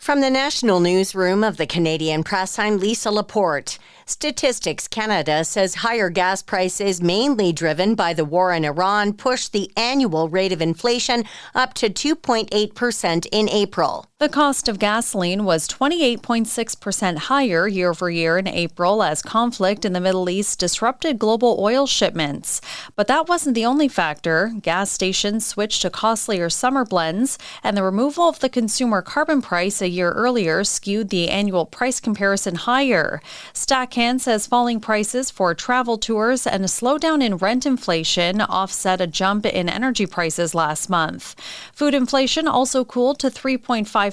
From the National Newsroom of the Canadian Press, I'm Lisa Laporte. Statistics Canada says higher gas prices, mainly driven by the war in Iran, pushed the annual rate of inflation up to 2.8% in April. The cost of gasoline was 28.6% higher year over year in April as conflict in the Middle East disrupted global oil shipments. But that wasn't the only factor. Gas stations switched to costlier summer blends, and the removal of the consumer carbon price a year earlier skewed the annual price comparison higher. StatCan says falling prices for travel tours and a slowdown in rent inflation offset a jump in energy prices last month. Food inflation also cooled to 3.5%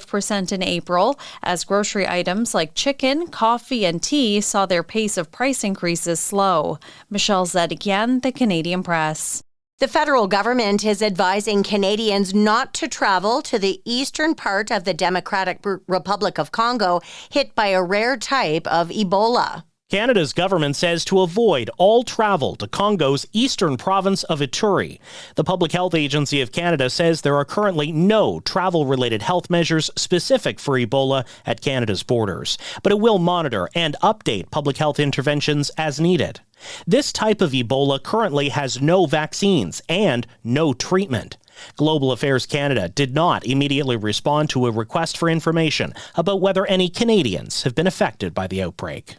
in April, as grocery items like chicken, coffee, and tea saw their pace of price increases slow. Michelle Zedekian, the Canadian Press. The federal government is advising Canadians not to travel to the eastern part of the Democratic Republic of Congo, hit by a rare type of Ebola. Canada's government says to avoid all travel to Congo's eastern province of Ituri. The Public Health Agency of Canada says there are currently no travel-related health measures specific for Ebola at Canada's borders, but it will monitor and update public health interventions as needed. This type of Ebola currently has no vaccines and no treatment. Global Affairs Canada did not immediately respond to a request for information about whether any Canadians have been affected by the outbreak.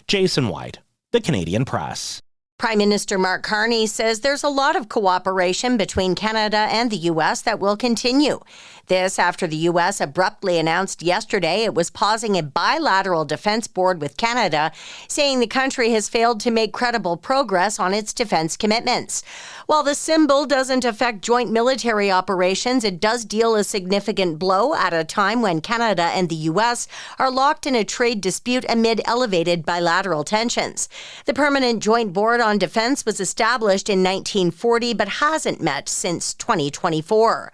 Jason White, the Canadian Press. Prime Minister Mark Carney says there's a lot of cooperation between Canada and the U.S. that will continue. This after the U.S. abruptly announced yesterday it was pausing a bilateral defense board with Canada, saying the country has failed to make credible progress on its defense commitments. While the symbol doesn't affect joint military operations, it does deal a significant blow at a time when Canada and the U.S. are locked in a trade dispute amid elevated bilateral tensions. The Permanent Joint Board on Defense was established in 1940 but hasn't met since 2024.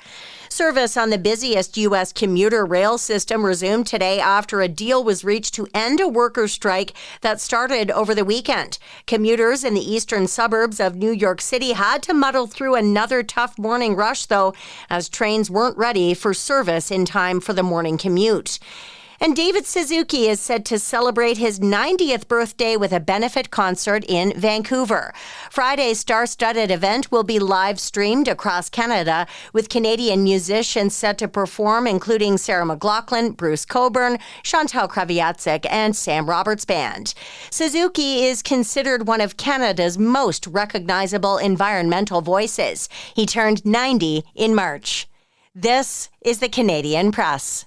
Service on the busiest U.S. commuter rail system resumed today after a deal was reached to end a workers' strike that started over the weekend. Commuters in the eastern suburbs of New York City had to muddle through another tough morning rush, though, as trains weren't ready for service in time for the morning commute. And David Suzuki is set to celebrate his 90th birthday with a benefit concert in Vancouver. Friday's star-studded event will be live-streamed across Canada, with Canadian musicians set to perform, including Sarah McLachlan, Bruce Cockburn, Chantal Kraviatzik, and Sam Roberts Band. Suzuki is considered one of Canada's most recognizable environmental voices. He turned 90 in March. This is the Canadian Press.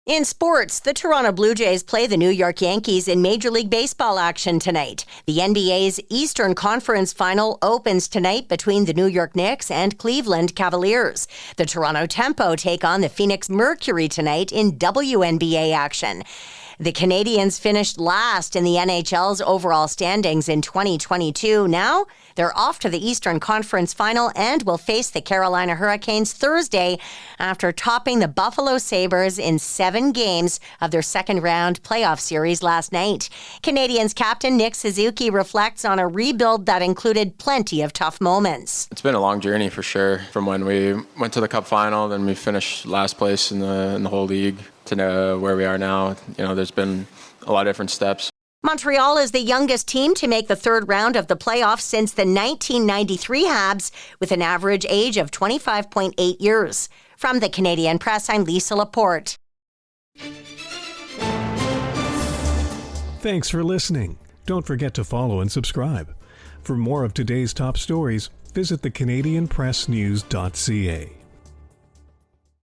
In sports, the Toronto Blue Jays play the New York Yankees in Major League Baseball action tonight. The NBA's Eastern Conference Final opens tonight between the New York Knicks and Cleveland Cavaliers. The Toronto Tempo take on the Phoenix Mercury tonight in WNBA action. The Canadians finished last in the NHL's overall standings in 2022. Now, they're off to the Eastern Conference Final and will face the Carolina Hurricanes Thursday after topping the Buffalo Sabres in 7 games of their second-round playoff series last night. Canadians captain Nick Suzuki reflects on a rebuild that included plenty of tough moments. It's been a long journey for sure. From when we went to the Cup final, then we finished last place in the whole league, to where we are now. There's been a lot of different steps. Montreal is the youngest team to make the third round of the playoffs since the 1993 Habs, with an average age of 25.8 years. From the Canadian Press, I'm Lisa Laporte. Thanks for listening. Don't forget to follow and subscribe. For more of today's top stories, visit thecanadianpressnews.ca.